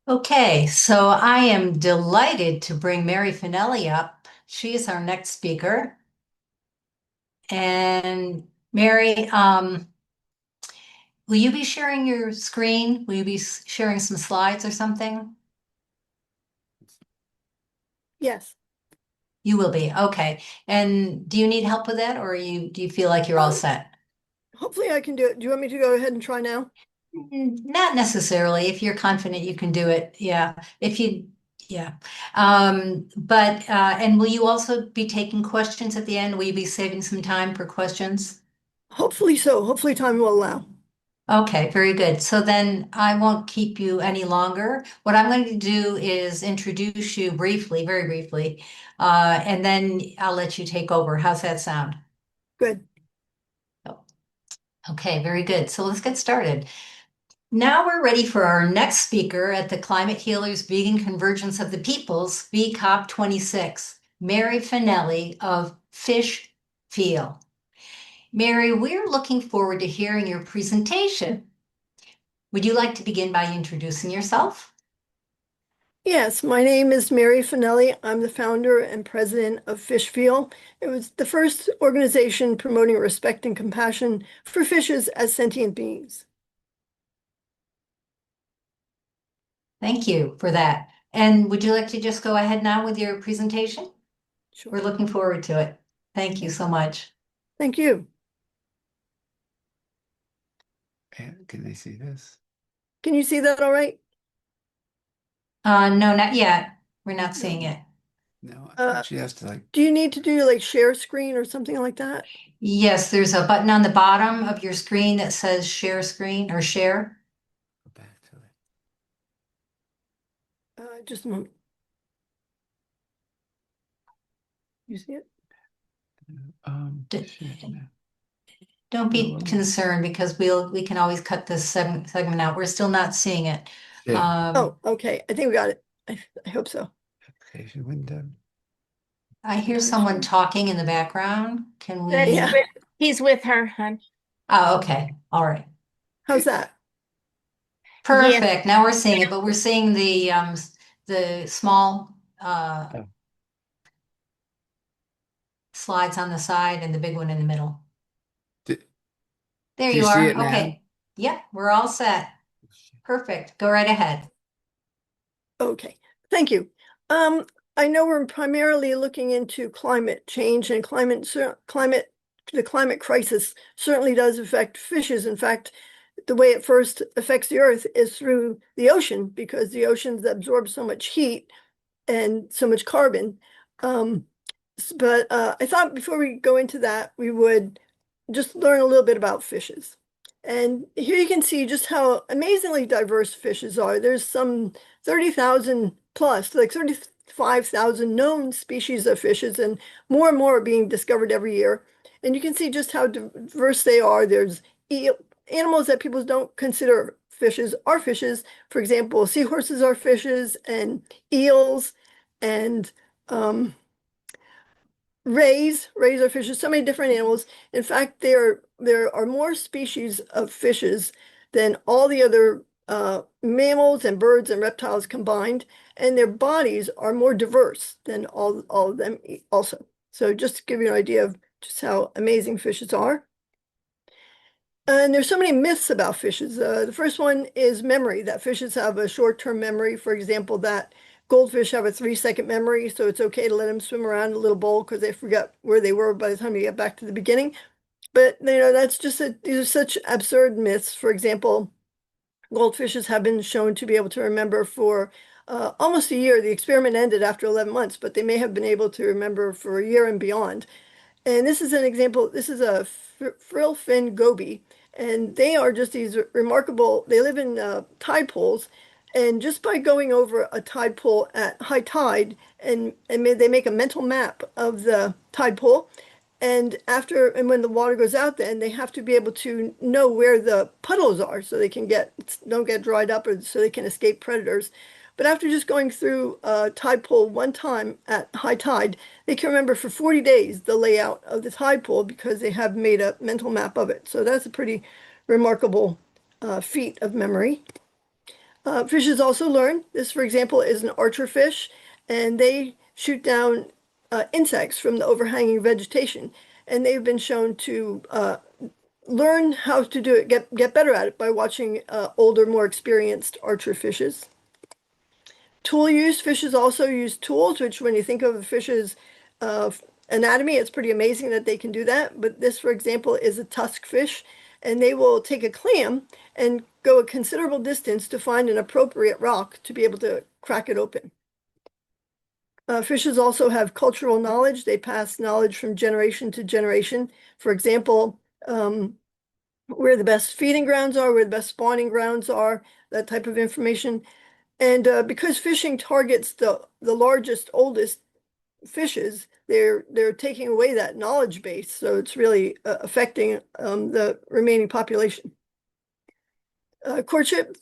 Okay, so I am delighted to bring Mary Finelli up. She is our next speaker. And Mary, will you be sharing your screen? Will you be sharing some slides or something? Yes. You will be. Okay. And do you need help with that, or do you feel like you're all Um, set? Hopefully I can do it. Do you want me to go ahead and try now? Not necessarily. If you're confident you can do it, yeah. Yeah. And will you also be taking questions at the end? Will you be saving some time for questions? Hopefully so. Hopefully time will allow. Okay, very good. So then I won't keep you any longer. What I'm going to do is introduce you briefly, very briefly, and then I'll let you take over. How's that sound? Good. Okay, very good. So let's get started. Now we're ready for our next speaker at the Climate Healers Vegan Convergence of the Peoples, VCOP 26, Mary Finelli of Fish Feel. Mary, we're looking forward to hearing your presentation. Would you like to begin by introducing yourself? Yes, my name is Mary Finelli. I'm the founder and president of Fish Feel. It was the first organization promoting respect and compassion for fishes as sentient beings. Thank you for that. And would you like to just go ahead now with your presentation? We're Sure. looking forward to it. Thank you so much. Thank you. And can they see this? Can you see that all right? No, not yet. We're not seeing No. it. No, I Uh, think she has to like do you need to do like share screen or something like that? Yes, there's a button on the bottom of your screen that says share screen or share. go back to it. Just a moment. You see it? D- Shit, no. Don't No, be concerned because we can always cut this segment out. We're still not seeing it. share. Um, Oh, okay. I think we got it. I hope so. Application window. I hear Entire someone screen. talking in the background. Can That's we? Yeah. with, he's with her, hon. Oh, okay. All right. How's that? Yes. Perfect. Now we're seeing it, but we're seeing the small Oh, slides on the side and the big one in the middle. do, There do you you see are. it now? Okay. Yep, we're all set. Perfect. Go right ahead. Okay, thank you. I know we're primarily looking into climate change and the climate crisis certainly does affect fishes. In fact, the way it first affects the earth is through the ocean because the oceans absorb so much heat and so much carbon. Um, but I thought before we go into that, we would just learn a little bit about fishes. And here you can see just how amazingly diverse fishes are. There's some 30,000 plus, like 35,000 known species of fishes, and more are being discovered every year. And you can see just how diverse they are. There's animals that people don't consider fishes are fishes. For example, seahorses are fishes, and eels, and um, rays are fishes, so many different animals. In fact, there are more species of fishes than all the other mammals and birds and reptiles combined, and their bodies are more diverse than all of them also. So just to give you an idea of just how amazing fishes are. And there's so many myths about fishes. The first one is memory, that fishes have a short-term memory. For example, that goldfish have a 3-second memory, so it's okay to let them swim around a little bowl because they forget where they were by the time you get back to the beginning. But that's just these are such absurd myths. For example, goldfishes have been shown to be able to remember for almost a year. The experiment ended after 11 months, but they may have been able to remember for a year and beyond. And this is an example. This is a frill fin goby, and they are just these remarkable. They live in tide pools, and just by going over a tide pool at high tide, they make a mental map of the tide pool, and when the water goes out, then they have to be able to know where the puddles are, so they can don't get dried up, or so they can escape predators. But after just going through a tide pool one time at high tide, they can remember for 40 days the layout of the tide pool because they have made a mental map of it. So that's a pretty remarkable feat of memory. Fishes also learn. This, for example, is an archer fish, and they shoot down insects from the overhanging vegetation. And they've been shown to learn how to do it, get better at it by watching older, more experienced archer fishes. Tool use, fishes also use tools, which when you think of the fish's anatomy, it's pretty amazing that they can do that. But this, for example, is a tusk fish, and they will take a clam and go a considerable distance to find an appropriate rock to be able to crack it open. Fishes also have cultural knowledge. They pass knowledge from generation to generation. For example, where the best feeding grounds are, where the best spawning grounds are, that type of information. And because fishing targets the largest, oldest fishes, they're taking away that knowledge base. So it's really affecting the remaining population. Courtship,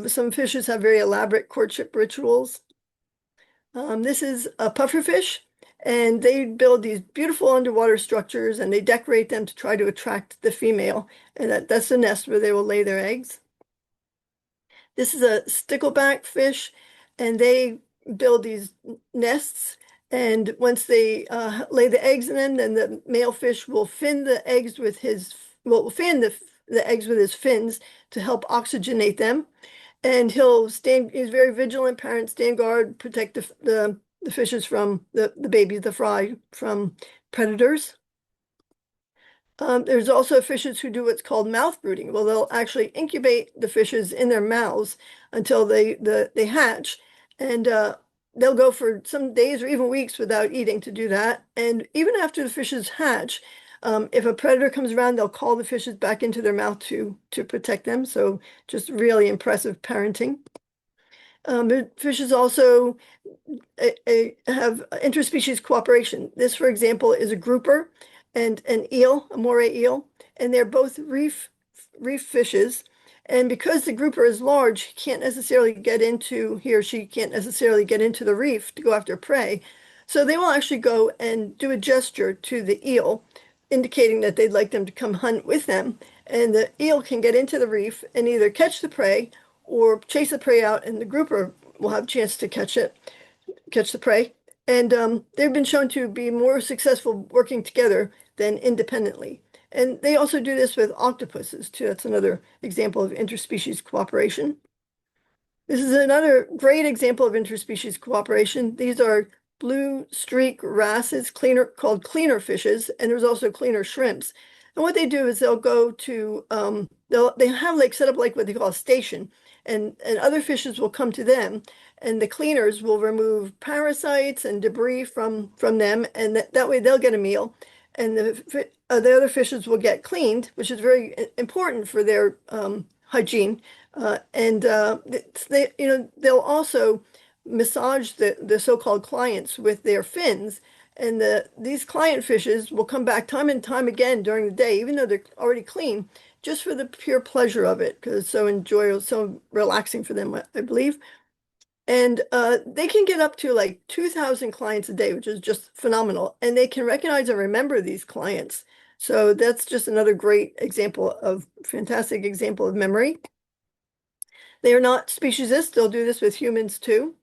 some fishes have very elaborate courtship rituals. This is a pufferfish, and they build these beautiful underwater structures, and they decorate them to try to attract the female. And that's the nest where they will lay their eggs. This is a stickleback fish, and they build these nests. And once they lay the eggs in them, then the male fish will fin the eggs with his, well, fan the eggs with his fins to help oxygenate them. And he's very vigilant parent, stand guard, protect the fishes from the babies, the fry, from predators. There's also fishes who do what's called mouth brooding. Well, they'll actually incubate the fishes in their mouths until they hatch. And they'll go for some days or even weeks without eating to do that. And even after the fishes hatch, if a predator comes around, they'll call the fishes back into their mouth to protect them. So just really impressive parenting. Fishes also have interspecies cooperation. This, for example, is a grouper and an eel, a moray eel, and they're both reef fishes. And because the grouper is large, he or she can't necessarily get into the reef to go after prey. So they will actually go and do a gesture to the eel, indicating that they'd like them to come hunt with them. And the eel can get into the reef and either catch the prey or chase the prey out, and the grouper will have a chance to catch the prey. And they've been shown to be more successful working together than independently. And they also do this with octopuses too. That's another example of interspecies cooperation. This is another great example of interspecies cooperation. These are blue streak wrasses, called cleaner fishes, and there's also cleaner shrimps. And what they do is they'll go to they have set up what they call a station, and other fishes will come to them, and the cleaners will remove parasites and debris from them, and that way they'll get a meal, and the other fishes will get cleaned, which is very important for their hygiene. They'll also massage the so-called clients with their fins, and these client fishes will come back time and time again during the day, even though they're already clean, just for the pure pleasure of it, because it's so enjoyable, so relaxing for them, I believe. And they can get up to 2,000 clients a day, which is just phenomenal. And they can recognize and remember these clients. So that's just another fantastic example of memory. They are not speciesists. They'll do this with humans too.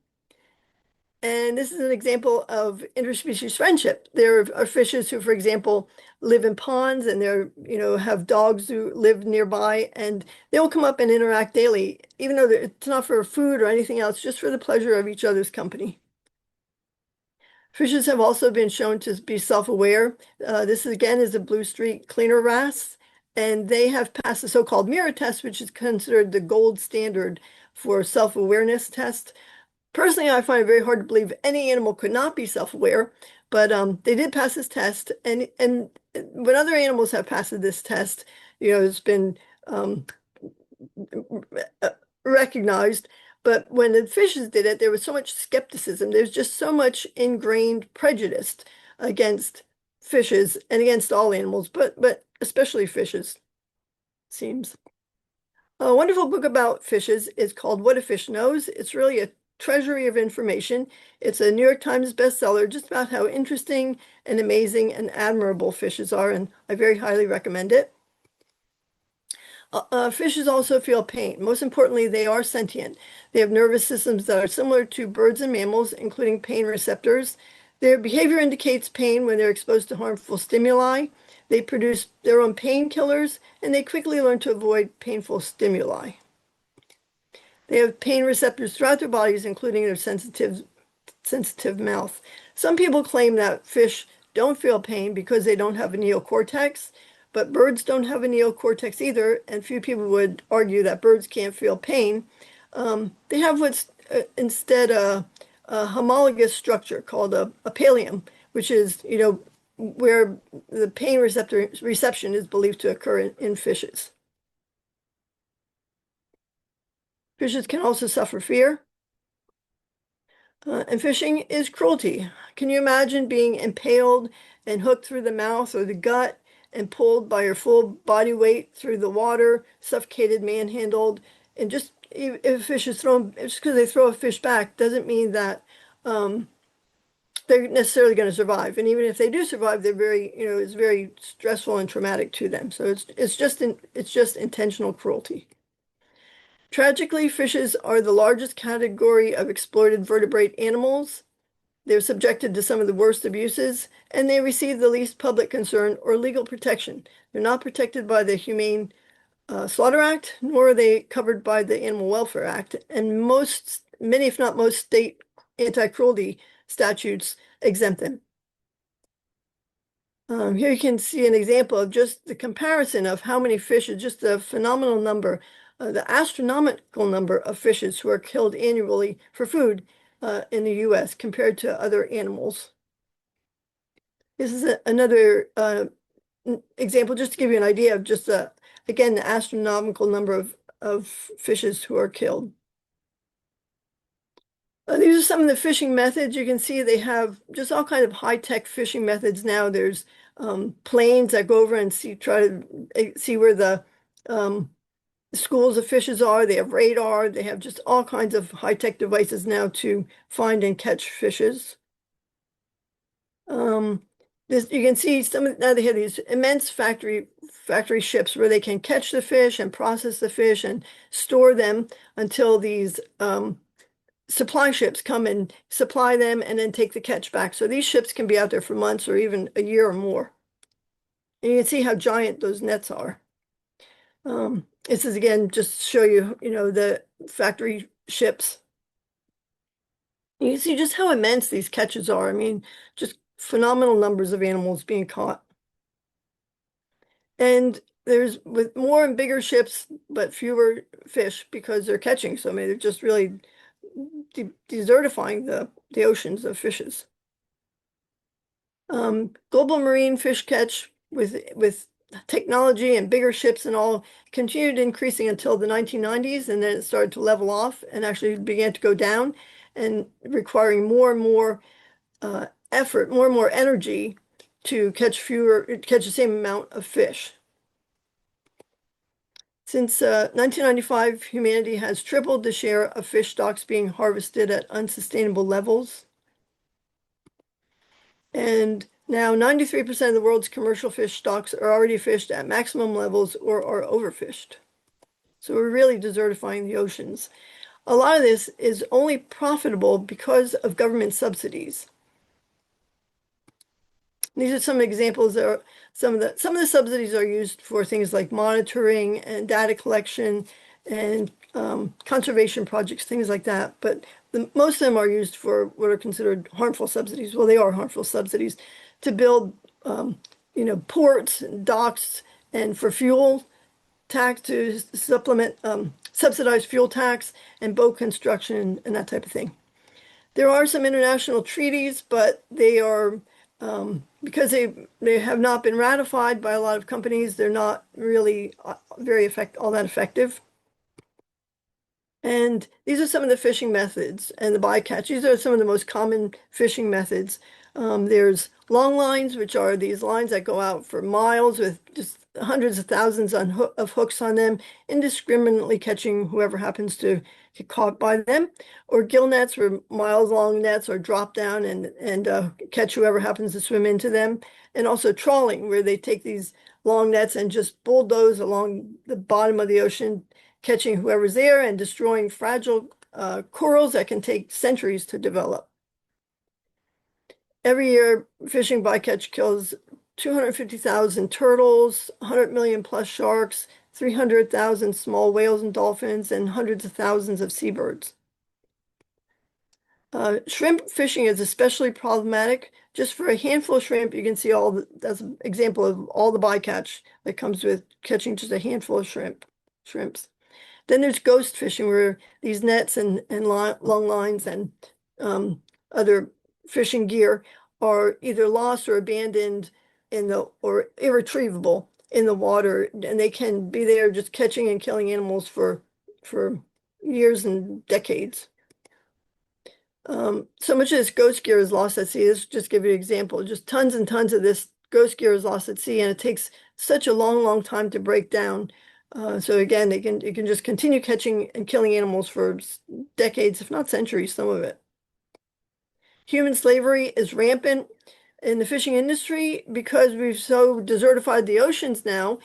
And this is an example of interspecies friendship. There are fishes who, for example, live in ponds, and have dogs who live nearby, and they will come up and interact daily, even though it's not for food or anything else, just for the pleasure of each other's company. Fishes have also been shown to be self-aware. This again is a blue streak cleaner wrasse, and they have passed the so-called mirror test, which is considered the gold standard for self-awareness test. Personally, I find it very hard to believe any animal could not be self-aware, but they did pass this test. And when other animals have passed this test, it's been recognized. But when the fishes did it, there was so much skepticism. There's just so much ingrained prejudice against fishes and against all animals, but especially fishes, it seems. A wonderful book about fishes is called What a Fish Knows. It's really a treasury of information. It's a New York Times bestseller, just about how interesting and amazing and admirable fishes are, and I very highly recommend it. Fishes also feel pain. Most importantly, they are sentient. They have nervous systems that are similar to birds and mammals, including pain receptors. Their behavior indicates pain when they're exposed to harmful stimuli. They produce their own painkillers, and they quickly learn to avoid painful stimuli. They have pain receptors throughout their bodies, including their sensitive mouth. Some people claim that fish don't feel pain because they don't have a neocortex, but birds don't have a neocortex either, and few people would argue that birds can't feel pain. They have what's instead a homologous structure called a pallium, which is, where the pain reception is believed to occur in fishes. Fishes can also suffer fear. And fishing is cruelty. Can you imagine being impaled and hooked through the mouth or the gut and pulled by your full body weight through the water, suffocated, manhandled, and just if a fish is thrown, just because they throw a fish back doesn't mean that they're necessarily going to survive. And even if they do survive, they're very, it's very stressful and traumatic to them. So it's just intentional cruelty. Tragically, fishes are the largest category of exploited vertebrate animals. They're subjected to some of the worst abuses, and they receive the least public concern or legal protection. They're not protected by the Humane Slaughter Act, nor are they covered by the Animal Welfare Act, and many, if not most, state anti-cruelty statutes exempt them. Here you can see an example of just the comparison of how many fishes, just the phenomenal number, the astronomical number of fishes who are killed annually for food in the U.S. compared to other animals. This is another example just to give you an idea of just, again, the astronomical number of fishes who are killed. These are some of the fishing methods. You can see they have just all kinds of high-tech fishing methods now. There's planes that go over and try to see where the schools of fishes are. They have radar. They have just all kinds of high-tech devices now to find and catch fishes. You can see now they have these immense factory ships where they can catch the fish and process the fish and store them until these supply ships come and supply them and then take the catch back. So these ships can be out there for months or even a year or more. And you can see how giant those nets are. This is again just to show you, the factory ships. You can see just how immense these catches are. I mean, just phenomenal numbers of animals being caught. And there's with more and bigger ships, but fewer fish because they're catching so many. They're just really desertifying the oceans of fishes. Global marine fish catch with technology and bigger ships and all continued increasing until the 1990s, and then it started to level off and actually began to go down and requiring more and more effort, more and more energy to catch the same amount of fish. Since 1995, humanity has tripled the share of fish stocks being harvested at unsustainable levels. And now 93% of the world's commercial fish stocks are already fished at maximum levels or are overfished. So we're really desertifying the oceans. A lot of this is only profitable because of government subsidies. These are some examples. Some of the subsidies are used for things like monitoring and data collection and conservation projects, things like that. But most of them are used for what are considered harmful subsidies. Well, they are harmful subsidies to build, ports and docks, and for fuel tax to supplement subsidized fuel tax and boat construction and that type of thing. There are some international treaties, but they are because they have not been ratified by a lot of companies, they're not really all that effective. And these are some of the fishing methods and the bycatch. These are some of the most common fishing methods. There's long lines, which are these lines that go out for miles with just hundreds of thousands of hooks on them, indiscriminately catching whoever happens to get caught by them, or gill nets, where miles long nets are dropped down and catch whoever happens to swim into them, and also trawling, where they take these long nets and just bulldoze along the bottom of the ocean, catching whoever's there and destroying fragile corals that can take centuries to develop. Every year, fishing bycatch kills 250,000 turtles, 100 million plus sharks, 300,000 small whales and dolphins, and hundreds of thousands of seabirds. Shrimp fishing is especially problematic. Just for a handful of shrimp, you can see that's an example of all the bycatch that comes with catching just a handful of shrimps. Then there's ghost fishing, where these nets and long lines and other fishing gear are either lost or abandoned or irretrievable in the water, and they can be there just catching and killing animals for years and decades. So much of this ghost gear is lost at sea. This just give you an example. Just tons and tons of this ghost gear is lost at sea, and it takes such a long time to break down. So again, it can just continue catching and killing animals for decades, if not centuries, some of it. Human slavery is rampant in the fishing industry because we've so desertified the oceans now.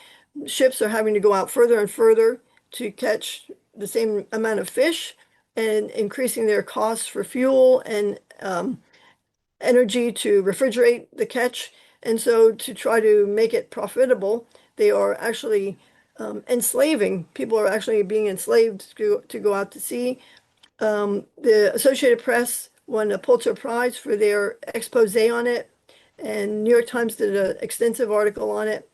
Ships are having to go out further and further to catch the same amount of fish, and increasing their costs for fuel and energy to refrigerate the catch. And so to try to make it profitable, they are actually enslaving. People are actually being enslaved to go out to sea. The Associated Press won a Pulitzer Prize for their expose on it, and New York Times did an extensive article on it.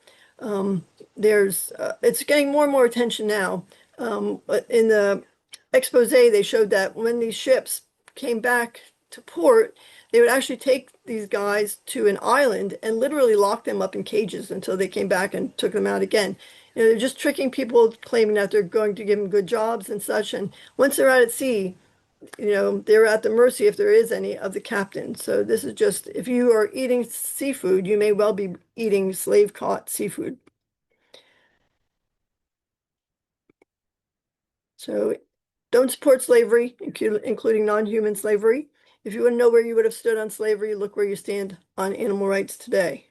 It's getting more and more attention now. But in the expose, they showed that when these ships came back to port, they would actually take these guys to an island and literally lock them up in cages until they came back and took them out again. You know, they're just tricking people, claiming that they're going to give them good jobs and such. And once they're out at sea, you know, they're at the mercy, if there is any, of the captain. So this is just, if you are eating seafood, you may well be eating slave-caught seafood. So don't support slavery, including non-human slavery. If you want to know where you would have stood on slavery, look where you stand on animal rights today.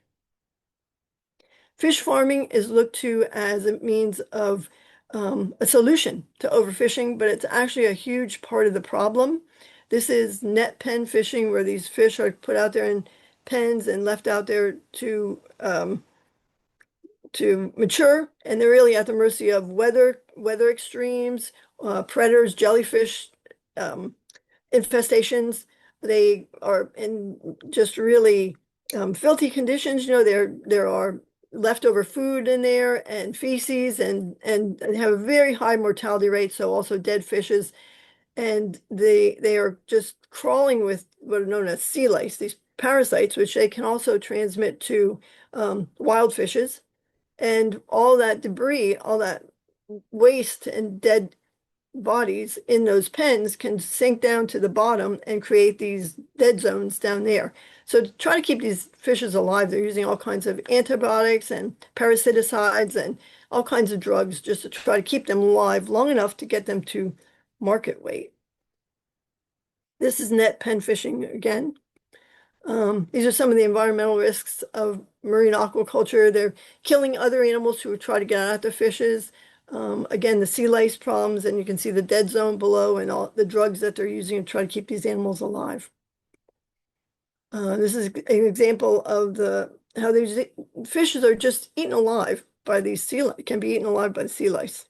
Fish farming is looked to as a means of a solution to overfishing, but it's actually a huge part of the problem. This is net pen fishing, where these fish are put out there in pens and left out there to mature, and they're really at the mercy of weather extremes, predators, jellyfish infestations. They are in just really filthy conditions. You know, there are leftover food in there and feces, and have a very high mortality rate. So also dead fishes, and they are just crawling with what are known as sea lice, these parasites, which they can also transmit to wild fishes. And all that debris, all that waste and dead bodies in those pens can sink down to the bottom and create these dead zones down there. So to try to keep these fishes alive, they're using all kinds of antibiotics and parasiticides and all kinds of drugs just to try to keep them alive long enough to get them to market weight. This is net pen fishing again. These are some of the environmental risks of marine aquaculture. They're killing other animals who try to get at the fishes. Again, the sea lice problems, and you can see the dead zone below and all the drugs that they're using to try to keep these animals alive. This is an example of how these fishes are just eaten alive by these can be eaten alive by the sea lice.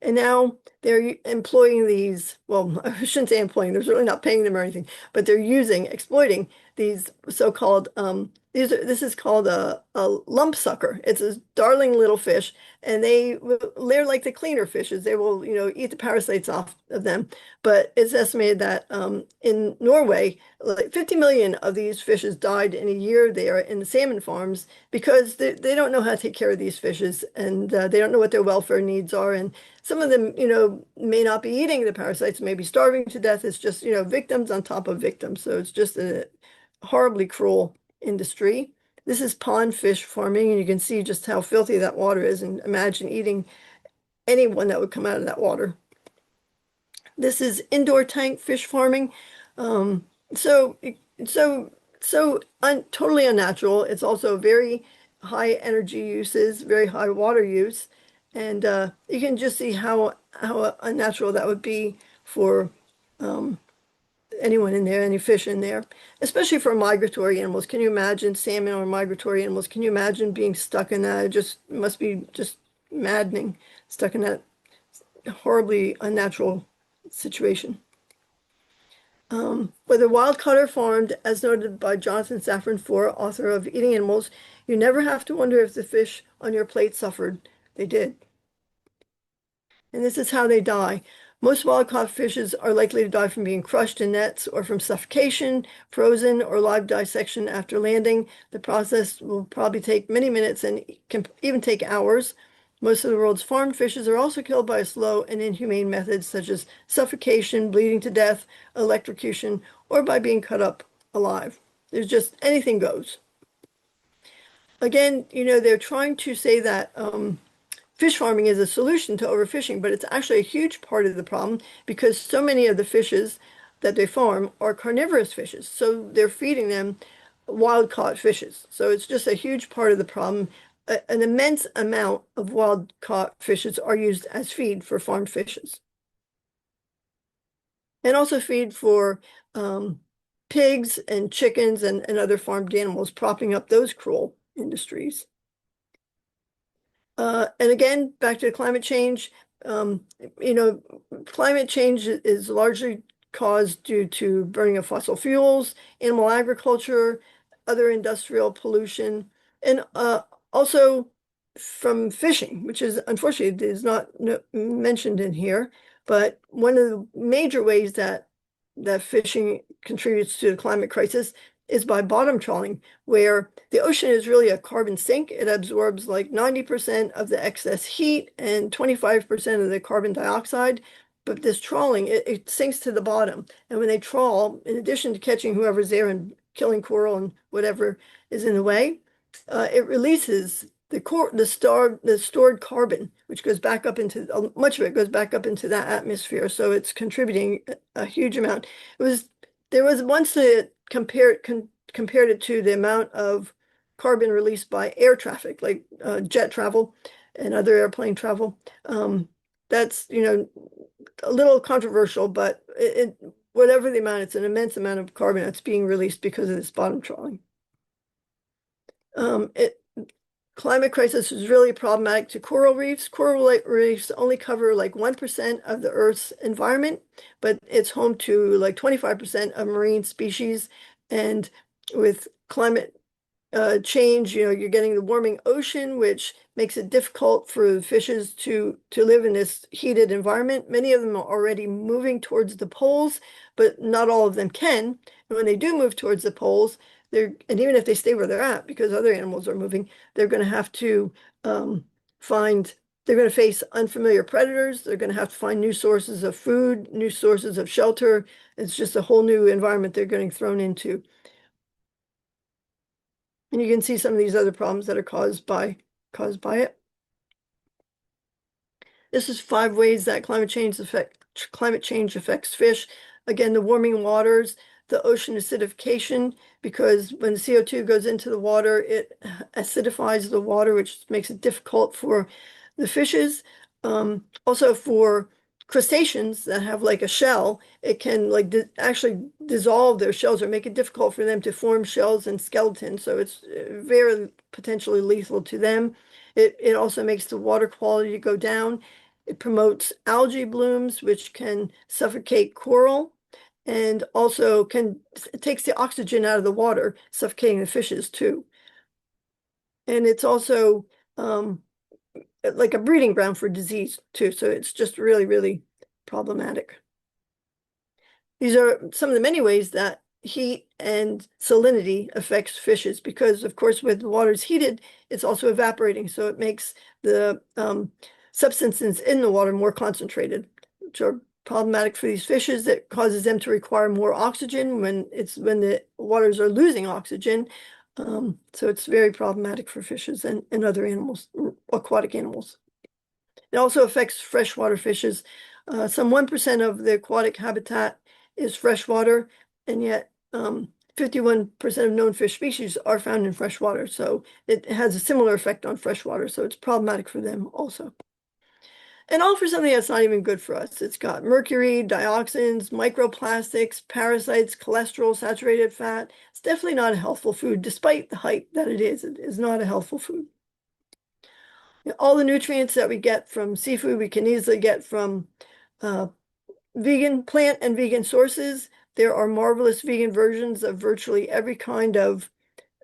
And now they're employing these, well, I shouldn't say employing, they're really not paying them or anything, but they're exploiting these so-called, this is called a lump sucker. It's a darling little fish, and they're like the cleaner fishes. They will, you know, eat the parasites off of them. But it's estimated that in Norway, like 50 million of these fishes died in a year there in the salmon farms because they don't know how to take care of these fishes, and they don't know what their welfare needs are. And some of them, you know, may not be eating the parasites, may be starving to death. It's just, you know, victims on top of victims. So it's just horribly cruel industry. This is pond fish farming, and you can see just how filthy that water is, and imagine eating anyone that would come out of that water. This is indoor tank fish farming. Um, so, totally unnatural. It's also very high energy uses, very high water use. And you can just see how unnatural that would be for anyone in there, any fish in there, especially for migratory animals. Can you imagine salmon or migratory animals? Can you imagine being stuck in that? It just must be just maddening, stuck in that horribly unnatural situation. Whether wild caught or farmed, as noted by Jonathan Safran Foer, author of Eating Animals, you never have to wonder if the fish on your plate suffered. They did. And this is how they die. Most wild-caught fishes are likely to die from being crushed in nets or from suffocation, frozen, or live dissection after landing. The process will probably take many minutes and can even take hours. Most of the world's farmed fishes are also killed by slow and inhumane methods such as suffocation, bleeding to death, electrocution, or by being cut up alive. There's just anything goes. Again, they're trying to say that fish farming is a solution to overfishing, but it's actually a huge part of the problem because so many of the fishes that they farm are carnivorous fishes. So they're feeding them wild-caught fishes. So it's just a huge part of the problem. An immense amount of wild-caught fishes are used as feed for farmed fishes. And also feed for pigs and chickens and other farmed animals, propping up those cruel industries. And again, back to climate change, climate change is largely caused due to burning of fossil fuels, animal agriculture, other industrial pollution, and also from fishing, which is unfortunately is not mentioned in here. But one of the major ways that fishing contributes to the climate crisis is by bottom trawling, where the ocean is really a carbon sink. It absorbs like 90% of the excess heat and 25% of the carbon dioxide. But this trawling, it sinks to the bottom. And when they trawl, in addition to catching whoever's there and killing coral and whatever is in the way, it releases the stored carbon, which goes back up into, much of it goes back up into that atmosphere. So it's contributing a huge amount. There was once a compared it to the amount of carbon released by air traffic, like jet travel and other airplane travel. That's a little controversial, but whatever the amount, it's an immense amount of carbon that's being released because of this bottom trawling. Climate crisis is really problematic to coral reefs. Coral reefs only cover like 1% of the Earth's environment, but it's home to like 25% of marine species. And with climate change, you're getting the warming ocean, which makes it difficult for the fishes to live in this heated environment. Many of them are already moving towards the poles, but not all of them can. And when they do move towards the poles, and even if they stay where they're at, because other animals are moving, they're going to have to they're going to face unfamiliar predators. They're going to have to find new sources of food, new sources of shelter. It's just a whole new environment they're getting thrown into. And you can see some of these other problems that are caused by it. This is 5 ways that climate change affects fish. Again, the warming waters, the ocean acidification, because when the CO2 goes into the water, it acidifies the water, which makes it difficult for the fishes. Also for crustaceans that have like a shell, it can like actually dissolve their shells or make it difficult for them to form shells and skeletons. So it's very potentially lethal to them. It also makes the water quality go down. It promotes algae blooms, which can suffocate coral, and also it takes the oxygen out of the water, suffocating the fishes too. And it's also like a breeding ground for disease too. So it's just really, really problematic. These are some of the many ways that heat and salinity affects fishes, because of course with the water's heated, it's also evaporating. So it makes the substances in the water more concentrated, which are problematic for these fishes. That causes them to require more oxygen when the waters are losing oxygen. So it's very problematic for fishes and other animals, aquatic animals. It also affects freshwater fishes. Some 1% of the aquatic habitat is freshwater, and yet 51% of known fish species are found in freshwater. So it has a similar effect on freshwater. So it's problematic for them also. And all for something that's not even good for us. It's got mercury, dioxins, microplastics, parasites, cholesterol, saturated fat. It's definitely not a healthful food, despite the hype that it is. It is not a healthful food. All the nutrients that we get from seafood, we can easily get from vegan, plant and vegan sources. There are marvelous vegan versions of virtually every kind of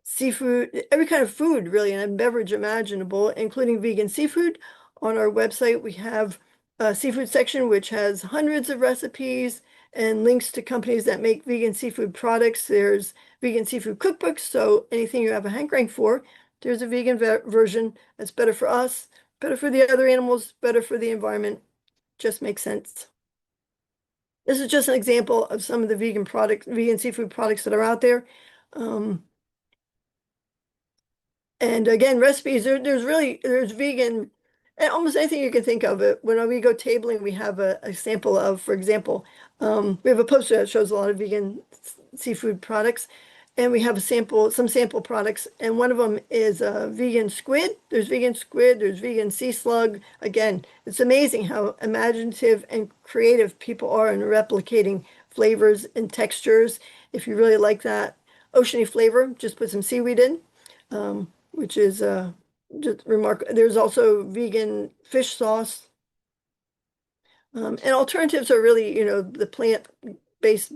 seafood, every kind of food, really, and beverage imaginable, including vegan seafood. On our website, we have a seafood section, which has hundreds of recipes and links to companies that make vegan seafood products. There's vegan seafood cookbooks, so anything you have a hankering for, there's a vegan version that's better for us, better for the other animals, better for the environment. Just makes sense. This is just an example of some of the vegan seafood products that are out there. And again, recipes, there's vegan, and almost anything you can think of. It when we go tabling, we have a sample of, for example, we have a poster that shows a lot of vegan seafood products, and we have some sample products, and one of them is vegan squid. There's vegan squid, there's vegan sea slug. Again, it's amazing how imaginative and creative people are in replicating flavors and textures. If you really like that oceany flavor, just put some seaweed in, which is just remarkable. There's also vegan fish sauce. And alternatives are really, the plant-based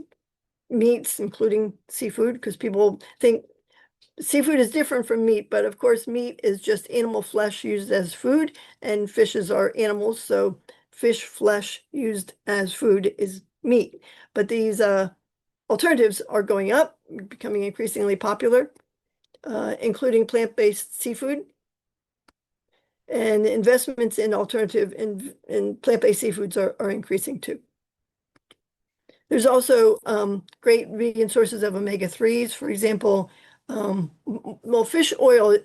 meats, including seafood, because people think seafood is different from meat, but of course meat is just animal flesh used as food, and fishes are animals, so fish flesh used as food is meat. But these alternatives are going up, becoming increasingly popular, including plant-based seafood. And investments in alternative in plant-based seafoods are increasing too. There's also great vegan sources of omega-3s. For example, fish oil,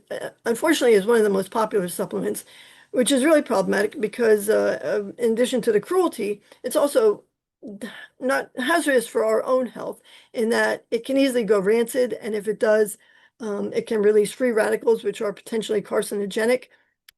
unfortunately, is one of the most popular supplements, which is really problematic because in addition to the cruelty, it's also not hazardous for our own health in that it can easily go rancid. And if it does, it can release free radicals, which are potentially carcinogenic.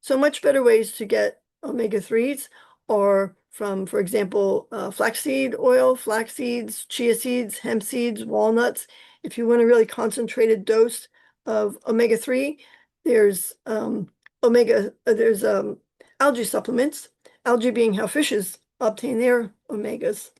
So much better ways to get omega-3s are from, for example, flaxseed oil, flax seeds, chia seeds, hemp seeds, walnuts. If you want a really concentrated dose of omega-3, there's algae supplements, algae being how fishes obtain their omegas.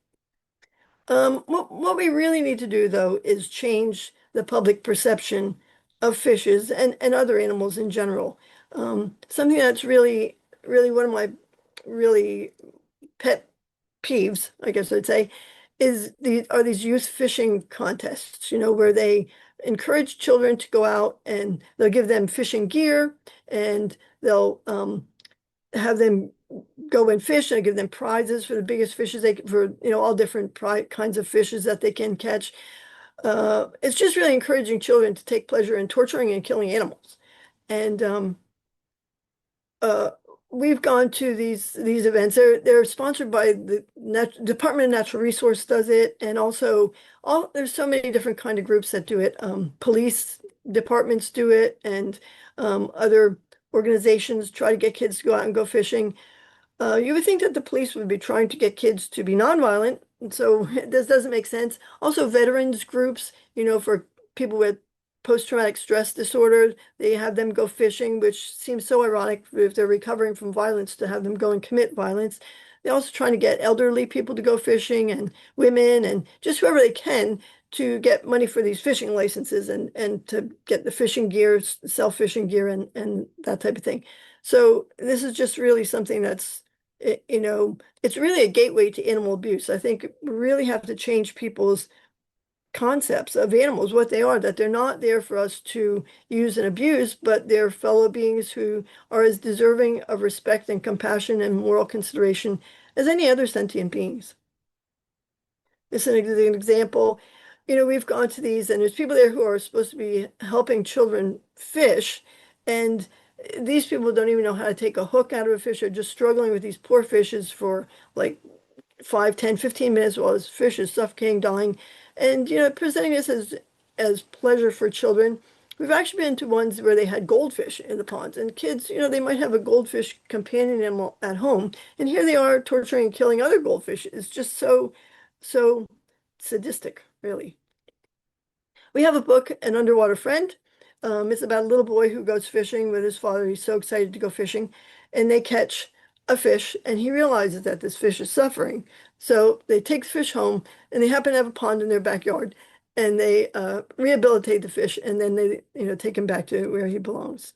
What we really need to do, though, is change the public perception of fishes and other animals in general. Something that's really, really one of my really pet peeves, I guess I'd say, are these youth fishing contests, where they encourage children to go out and they'll give them fishing gear and they'll have them go and fish and give them prizes for the biggest fishes all different kinds of fishes that they can catch. It's just really encouraging children to take pleasure in torturing and killing animals. And we've gone to these events. They're sponsored by the Department of Natural Resource does it, and also there's so many different kind of groups that do it. Police departments do it, and other organizations try to get kids to go out and go fishing. You would think that the police would be trying to get kids to be nonviolent, and so this doesn't make sense. Also, veterans groups, for people with post-traumatic stress disorder, they have them go fishing, which seems so ironic if they're recovering from violence to have them go and commit violence. They're also trying to get elderly people to go fishing and women and just whoever they can to get money for these fishing licenses and to get the fishing gear, sell fishing gear and that type of thing. So this is just really something that's, it's really a gateway to animal abuse. I think we really have to change people's concepts of animals, what they are, that they're not there for us to use and abuse, but they're fellow beings who are as deserving of respect and compassion and moral consideration as any other sentient beings. It's an example. We've gone to these, and there's people there who are supposed to be helping children fish, and these people don't even know how to take a hook out of a fish. They're just struggling with these poor fishes for like 5, 10, 15 minutes while this fish is suffocating, dying. And, presenting this as pleasure for children. We've actually been to ones where they had goldfish in the ponds, and kids, they might have a goldfish companion animal at home, and here they are torturing and killing other goldfish. It's just so sadistic, really. We have a book, An Underwater Friend. It's about a little boy who goes fishing with his father. He's so excited to go fishing, and they catch a fish, and he realizes that this fish is suffering. So they take the fish home, and they happen to have a pond in their backyard, and they rehabilitate the fish, and then they, take him back to where he belongs.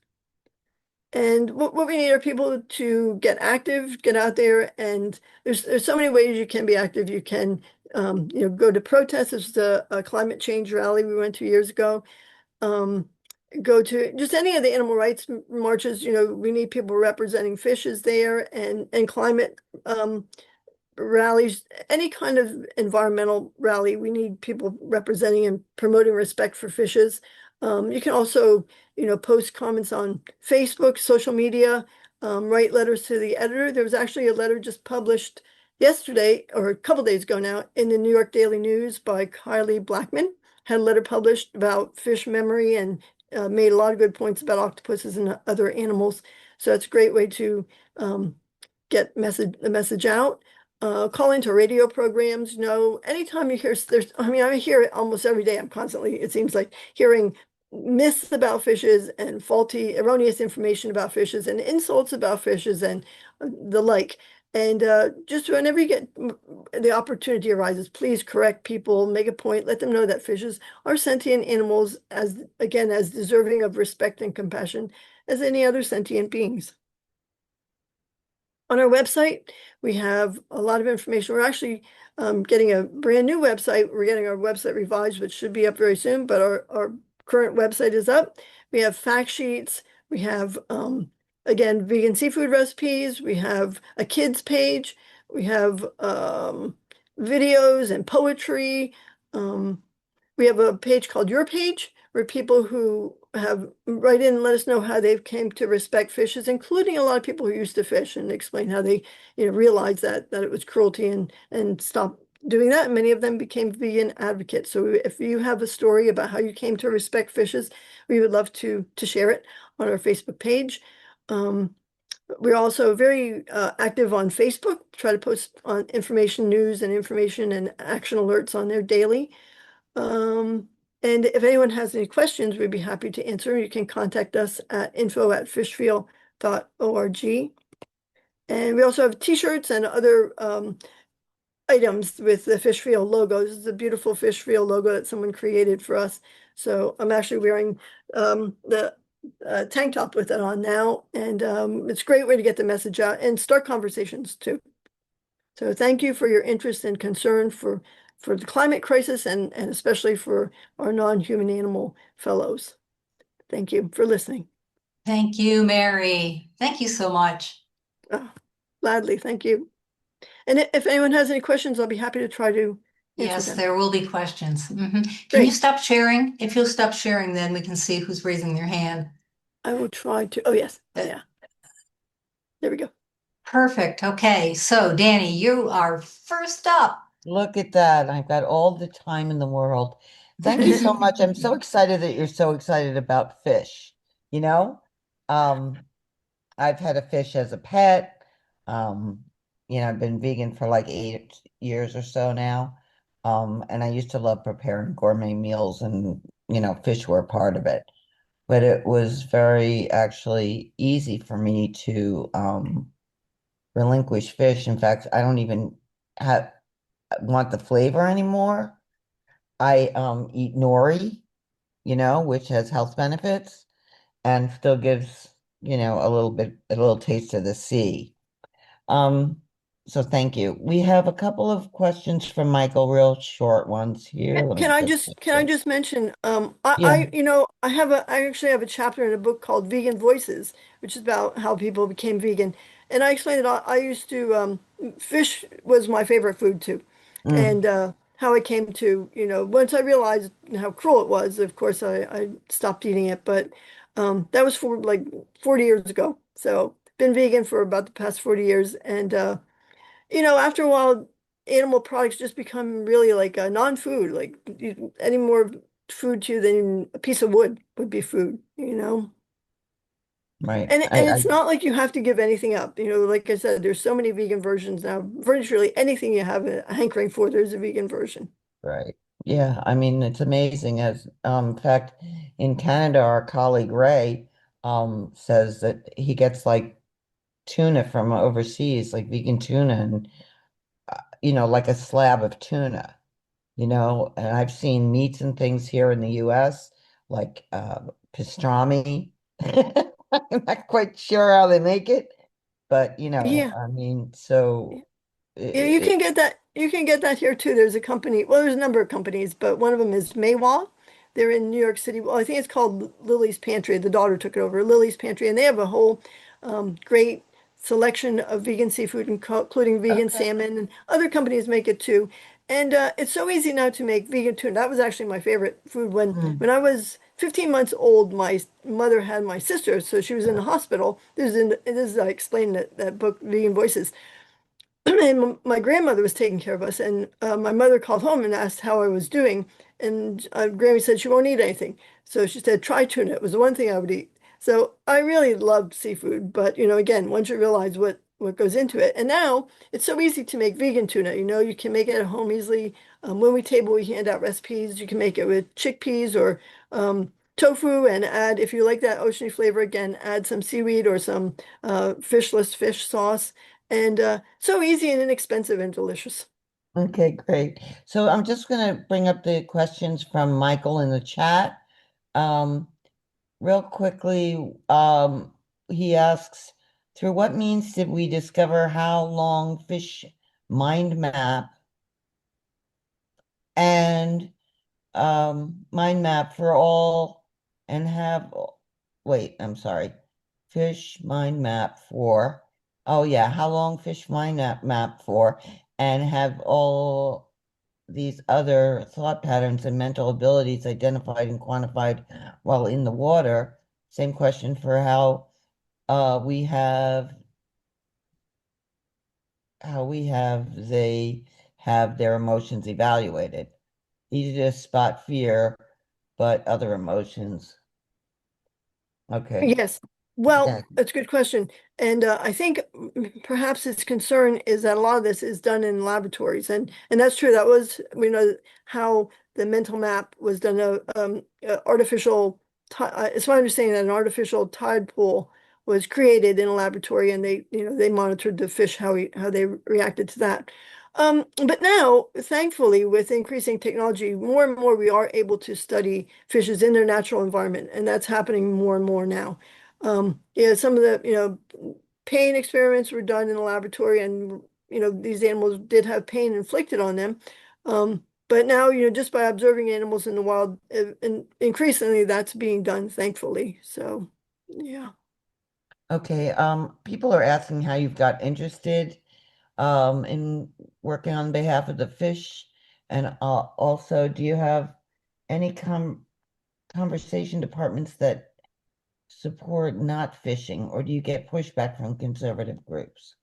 And what we need are people to get active, get out there, and there's so many ways you can be active. You can go to protests. There's a climate change rally we went to years ago. Go to just any of the animal rights marches. We need people representing fishes there, and climate rallies, any kind of environmental rally. We need people representing and promoting respect for fishes. You can also, post comments on Facebook, social media, write letters to the editor. There was actually a letter just published yesterday, or a couple days ago now, in the New York Daily News by Kylie Blackman. Had a letter published about fish memory, and made a lot of good points about octopuses and other animals. So it's a great way to get the message out. Call into radio programs. Anytime you hear, I hear it almost every day. I'm constantly, it seems like, hearing myths about fishes and faulty, erroneous information about fishes and insults about fishes and the like. And just whenever you get the opportunity arises, please correct people, make a point, let them know that fishes are sentient animals, as deserving of respect and compassion as any other sentient beings. On our website, we have a lot of information. We're actually getting a brand new website. We're getting our website revised, which should be up very soon, but our current website is up. We have fact sheets. We have, again, vegan seafood recipes. We have a kids page. We have videos and poetry. We have a page called Your Page, where people who have write in and let us know how they've came to respect fishes, including a lot of people who used to fish, and explain how they, realized that it was cruelty and stopped doing that. And many of them became vegan advocates. So if you have a story about how you came to respect fishes, we would love to share it on our Facebook page. We're also very active on Facebook, try to post on information, news, and information and action alerts on there daily. And if anyone has any questions, we'd be happy to answer. You can contact us at info@fishfeel.org. And we also have t-shirts and other items with the Fishfeel logo. This is a beautiful Fishfeel logo that someone created for us. So I'm actually wearing the tank top with it on now. And it's a great way to get the message out and start conversations too. So thank you for your interest and concern for the climate crisis, and especially for our non-human animal fellows. Thank you for listening. Thank you, Mary. Thank you so much. Gladly, thank you. And if anyone has any questions, I'll be happy to try to answer Yes, them. there will be questions. Can you Great. stop sharing? If you'll stop sharing, then we can see who's raising their hand. I will try to. Oh, yes. Yeah. There we go. Perfect. Okay. So, Danny, you are first up. Look at that. I've got all the time in the world. Thank you so much. I'm so excited that you're so excited about fish. I've had a fish as a pet. I've been vegan for like 8 years or so now. And I used to love preparing gourmet meals, and, fish were a part of it. But it was very actually easy for me to relinquish fish. In fact, I don't even want the flavor anymore. I eat nori, which has health benefits and still gives, a little taste of the sea. So thank you. We have a couple of questions from Michael, real short ones here. Let me Can I this. just mention, Yeah. I actually have a chapter in a book called Vegan Voices, which is about how people became vegan. And I explained that I used to, fish was my favorite food too. Mm. And how I came to, once I realized how cruel it was, of course, I stopped eating it. But that was for like 40 years ago. So been vegan for about the past 40 years. And, after a while, animal products just become really like a non-food, like any more food to you than a piece of wood would be food. Right. And it's not like you have to give anything up. Like I said, there's so many vegan versions now. Virtually anything you have a hankering for, there's a vegan version. Right. Yeah, I mean, it's amazing as in fact in Canada our colleague Ray says that he gets like tuna from overseas, like vegan tuna and like a slab of tuna, and I've seen meats and things here in the US like pastrami. I'm not quite sure how they make it, but Yeah. I mean, so Yeah, you it, can get that. You can get that here too. There's a company, well, there's a number of companies, but one of them is Maywa. They're in New York City. Well, I think it's called Lily's Pantry. The daughter took it over, Lily's Pantry, and they have a whole great selection of vegan seafood, including vegan okay. salmon, and other companies make it too. And it's so easy now to make vegan tuna. That was actually my favorite food when Hmm. when I was 15 months old. My mother had my sister, so she was in the hospital. This is I explained that book, Vegan Voices. And my grandmother was taking care of us, and my mother called home and asked how I was doing, and Grammy said she won't eat anything. So she said, try tuna. It was the one thing I would eat. So I really loved seafood, but again, once you realize what goes into it, and now it's so easy to make vegan tuna. You can make it at home easily. When we table, we hand out recipes. You can make it with chickpeas or tofu, and add, if you like that oceany flavor, again, add some seaweed or some fishless fish sauce. And so easy and inexpensive and delicious. Okay, great. So I'm just going to bring up the questions from Michael in the chat. Um, Real quickly, he asks, through what means did we discover how long fish mind map and mind map for all and have, wait, I'm sorry, fish mind map for, oh yeah, how long fish mind map for and have all these other thought patterns and mental abilities identified and quantified while in the water. Same question for we have they have their emotions evaluated. Easy to spot fear, but other emotions. Okay. Yes. Well, Yeah. it's a good question. And I think perhaps its concern is that a lot of this is done in laboratories. And that's true. That was, we know how the mental map was done, artificial, it's my understanding that an artificial tide pool was created in a laboratory, and they monitored the fish, how they reacted to that. But now, thankfully, with increasing technology, more and more we are able to study fishes in their natural environment, and that's happening more and more now. Yeah, some of the, pain experiments were done in a laboratory, and these animals did have pain inflicted on them. But now, just by observing animals in the wild, and increasingly that's being done, thankfully. So, yeah. Okay. People are asking how you've got interested in working on behalf of the fish, and also, do you have any conversation departments that support not fishing, or do you get pushback from conservative groups?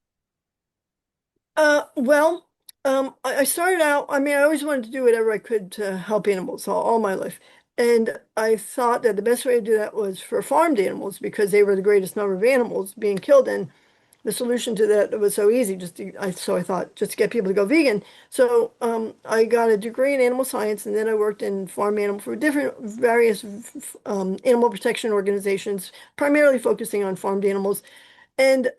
Well, I started out, I mean, I always wanted to do whatever I could to help animals all my life. And I thought that the best way to do that was for farmed animals, because they were the greatest number of animals being killed. And the solution to that was so easy, so I thought, just to get people to go vegan. So I got a degree in animal science, and then I worked in farm animal for different various animal protection organizations, primarily focusing on farmed animals. And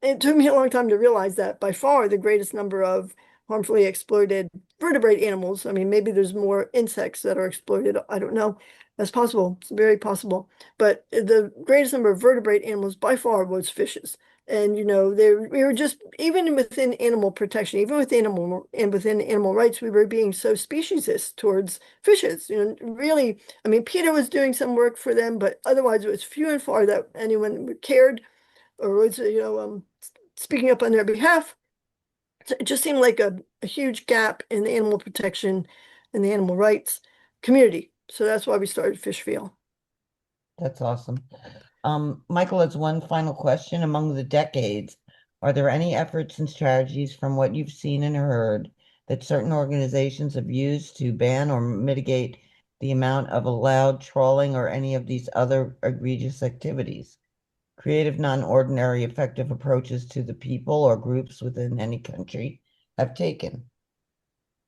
it took me a long time to realize that by far the greatest number of harmfully exploited vertebrate animals, I mean, maybe there's more insects that are exploited. I don't know. That's possible. It's very possible. But the greatest number of vertebrate animals by far was fishes. And, we were just, even within animal protection, even within animal rights, we were being so speciesist towards fishes. Really, I mean, PETA was doing some work for them, but otherwise it was few and far that anyone cared or was, speaking up on their behalf. So it just seemed like a huge gap in the animal protection and the animal rights community. So that's why we started Fish Feel. That's awesome. Michael has one final question. Among the decades, are there any efforts and strategies from what you've seen and heard that certain organizations have used to ban or mitigate the amount of allowed trawling or any of these other egregious activities? Creative, non-ordinary, effective approaches to the people or groups within any country have taken.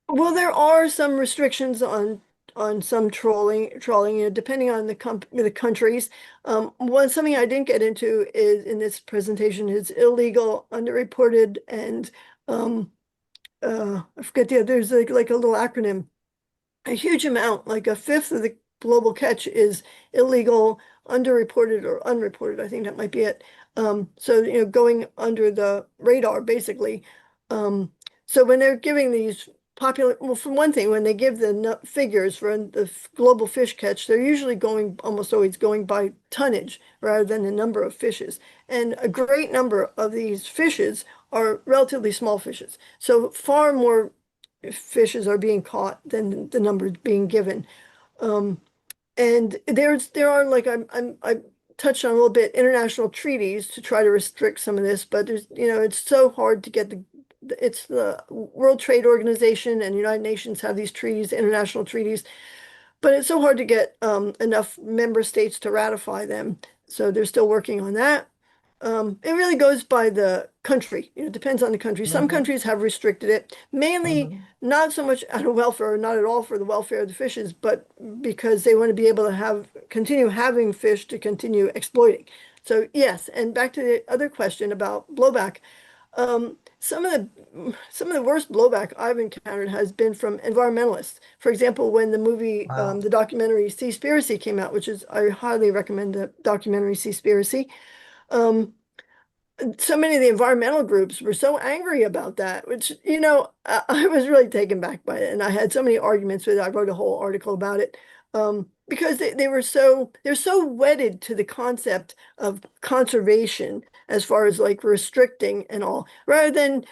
Well, there are some restrictions on some trawling, depending on the countries. Something I didn't get into is in this presentation is illegal, underreported, and I forget there's like a little acronym. A huge amount, like a fifth of the global catch is illegal, underreported or unreported. I think that might be it. So going under the radar basically. Um, so when they're giving these well, for one thing, when they give the figures for the global fish catch, they're usually almost always going by tonnage rather than the number of fishes. And a great number of these fishes are relatively small fishes. So far more fishes are being caught than the numbers being given. Um, and there are like I touched on a little bit international treaties to try to restrict some of this, but it's so hard to get it's the World Trade Organization and United Nations have these treaties, international treaties, but it's so hard to get enough member states to ratify them. So they're still working on that. It really goes by the country. It depends on the country. Some Mhm, countries have restricted it, mainly mhm. not so much out of welfare, or not at all for the welfare of the fishes, but because they want to be able to continue having fish to continue exploiting. So yes, and back to the other question about blowback. Some of the worst blowback I've encountered has been from environmentalists. For example, when Wow. the documentary Seaspiracy came out, which is I highly recommend the documentary Seaspiracy. Um, so many of the environmental groups were so angry about that, which, I was really taken back by it. And I had so many arguments with it. I wrote a whole article about it. Because they're so wedded to the concept of conservation as far as like restricting and all, rather than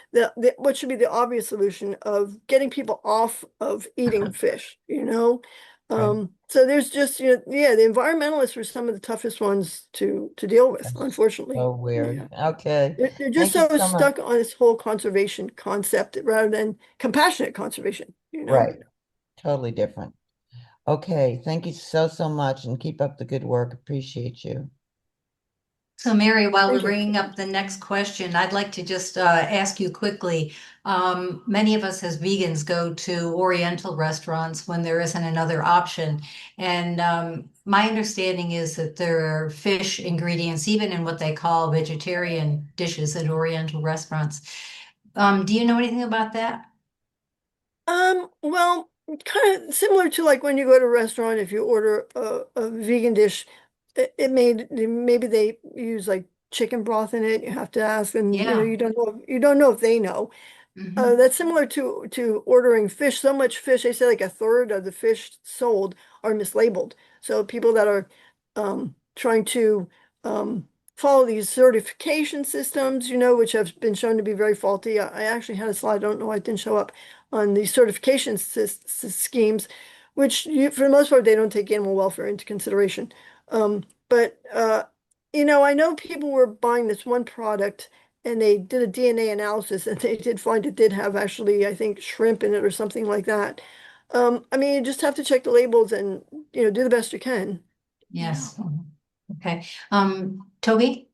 what should be the obvious solution of getting people off of eating fish. Right. So there's just, yeah, the environmentalists were some of the toughest ones to deal with, That's unfortunately. so Yeah. weird. Okay. They're just Thank you so so much. stuck on this whole conservation concept rather than compassionate conservation. Right. Totally different. Okay. Thank you so, so much and keep up the good work. Appreciate you. So Mary, while we're Thank you. bringing up the next question, I'd like to just ask you quickly. Many of us as vegans go to Oriental restaurants when there isn't another option. And my understanding is that there are fish ingredients, even in what they call vegetarian dishes at Oriental restaurants. Do you know anything about that? Well, kind of similar to like when you go to a restaurant, if you order a vegan dish, maybe they use like chicken broth in it. You have to ask, and Yeah. you don't know if they know. Hmm. That's similar to ordering fish. So much fish, they say like a third of the fish sold are mislabeled. So people that are trying to follow these certification systems, which have been shown to be very faulty. I actually had a slide, I don't know why it didn't show up, on these certification schemes, which for the most part, they don't take animal welfare into consideration. But I know people were buying this one product and they did a DNA analysis and they did find it did have actually, I think, shrimp in it or something like that. I mean, you just have to check the labels and, do the best you can. Yes. Okay. Toby?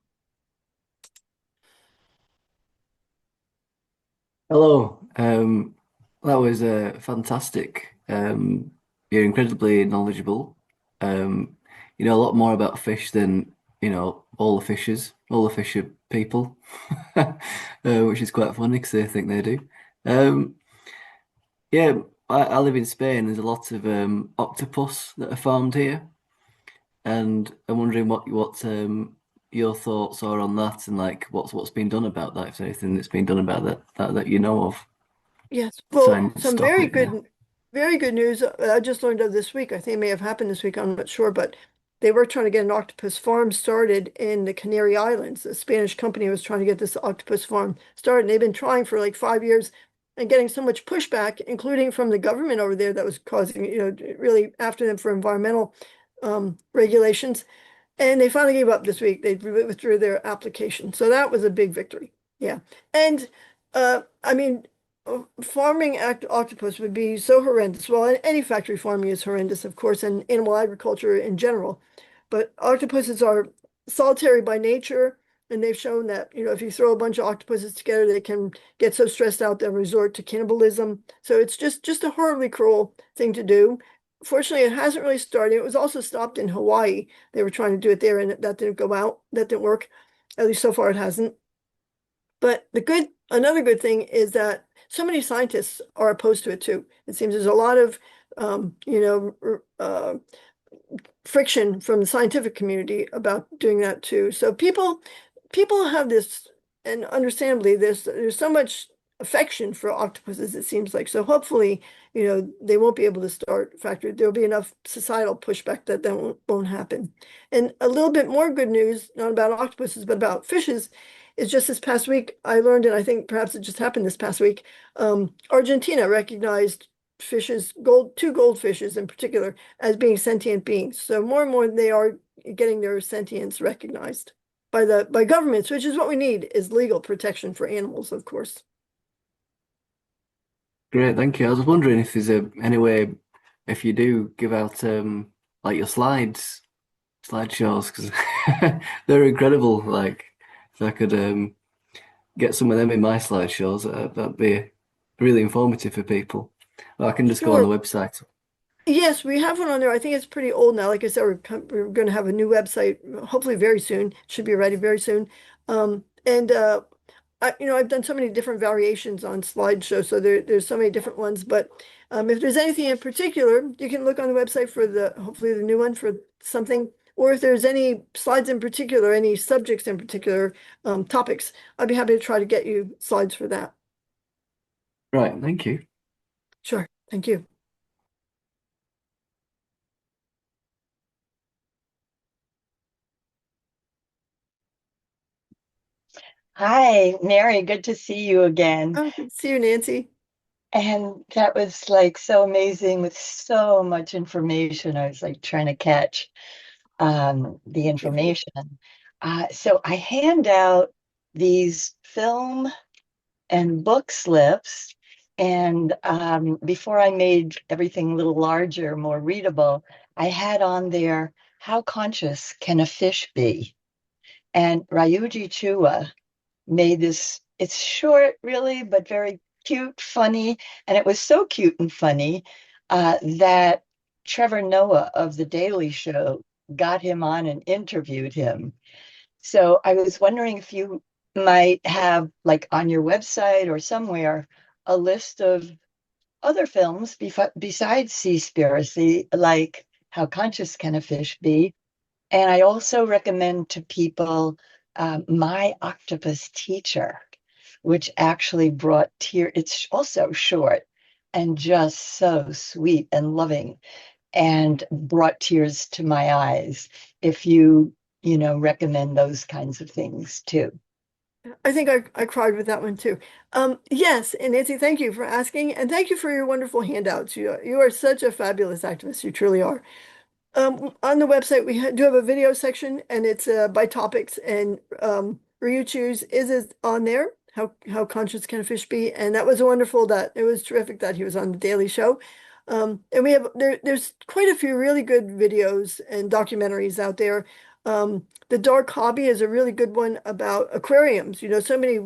Hello. That was fantastic. You're incredibly knowledgeable. You know a lot more about fish than all the fishers, all the fisher people, which is quite funny because they think they do. Um, yeah, I live in Spain. There's a lot of octopus that are farmed here, and I'm wondering what your thoughts are on that, and like what's been done about that. If there's anything that's been done about that you know of. Yes. To try Well, and some stop it. Yeah. very good news. I just learned of this week. I think it may have happened this week. I'm not sure, but they were trying to get an octopus farm started in the Canary Islands. A Spanish company was trying to get this octopus farm started, and they've been trying for like 5 years and getting so much pushback, including from the government over there, that was causing, really after them for environmental regulations. And they finally gave up this week. They withdrew their application. So that was a big victory. Yeah. And I mean, farming octopus would be so horrendous. Well, any factory farming is horrendous, of course, and animal agriculture in general. But octopuses are solitary by nature, and they've shown that, if you throw a bunch of octopuses together, they can get so stressed out they'll resort to cannibalism. So it's just a horribly cruel thing to do. Fortunately, it hasn't really started. It was also stopped in Hawaii. They were trying to do it there, and that didn't go out. That didn't work. At least so far, it hasn't. But another good thing is that so many scientists are opposed to it too. It seems there's a lot of, friction from the scientific community about doing that too. So people have this, and understandably, there's so much affection for octopuses, it seems like. So hopefully, they won't be able to start factory. There'll be enough societal pushback that won't happen. And a little bit more good news, not about octopuses, but about fishes, is just this past week, I learned, and I think perhaps it just happened this past week, Argentina recognized two goldfishes in particular, as being sentient beings. So more and more they are getting their sentience recognized by governments, which is what we need, is legal protection for animals, of course. Great, thank you. I was wondering if there's any way, if you do give out like your slideshows, because they're incredible. Like, if I could get some of them in my slideshows, that'd be really informative for people. Or I can just go on the website. Yes, we have one on there. I think it's pretty old now. Like I said, we're going to have a new website, hopefully very soon. It should be ready very soon. I've done so many different variations on slideshows, so there's so many different ones. But if there's anything in particular, you can look on the website for hopefully the new one for something. Or if there's any slides in particular, any subjects in particular, topics, I'd be happy to try to get you slides for that. Right, thank you. Sure, thank you. Hi, Mary, good to see you again. Oh, good to see you, Nancy. And that was like so amazing with so much information. I was like trying to catch the information. So I hand out these film and book slips. And before I made everything a little larger, more readable, I had on there, how conscious can a fish be? And Ryuji Chua made this, it's short really, but very cute, funny. And it was so cute and funny that Trevor Noah of The Daily Show got him on and interviewed him. So I was wondering if you might have, like on your website or somewhere, a list of other films besides Seaspiracy, like How Conscious Can a Fish Be? And I also recommend to people My Octopus Teacher, which actually brought tears. It's also short and just so sweet and loving and brought tears to my eyes. If you recommend those kinds of things too. I think I cried with that one too. Yes, and Nancy, thank you for asking, and thank you for your wonderful handouts. You are such a fabulous activist. You truly are. On the website, we do have a video section, and it's by topics, and Ryu Chu's is on there. How conscious can a fish be? And that was wonderful. It was terrific that he was on the Daily Show. And we have there's quite a few really good videos and documentaries out there. The Dark Hobby is a really good one about aquariums. So many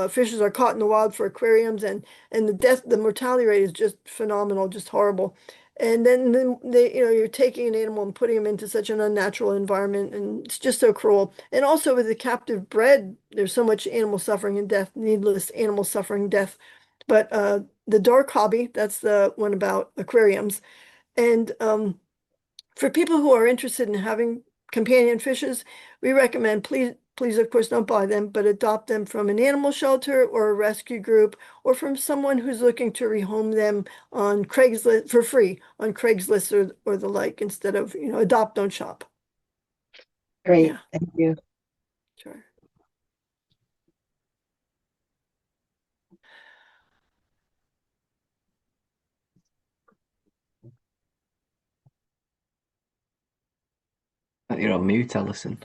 fishes are caught in the wild for aquariums, and the mortality rate is just phenomenal, just horrible. And then you're taking an animal and putting him into such an unnatural environment, and it's just so cruel. And also with the captive bred, there's so much animal suffering and death, needless animal suffering, death. But the Dark Hobby, that's the one about aquariums. And for people who are interested in having companion fishes, we recommend, please, of course, don't buy them, but adopt them from an animal shelter or a rescue group, or from someone who's looking to rehome them on Craigslist for free, on Craigslist or the like, instead of, adopt, don't shop. Great. Yeah. Thank you. Sure. You're on mute, Alison.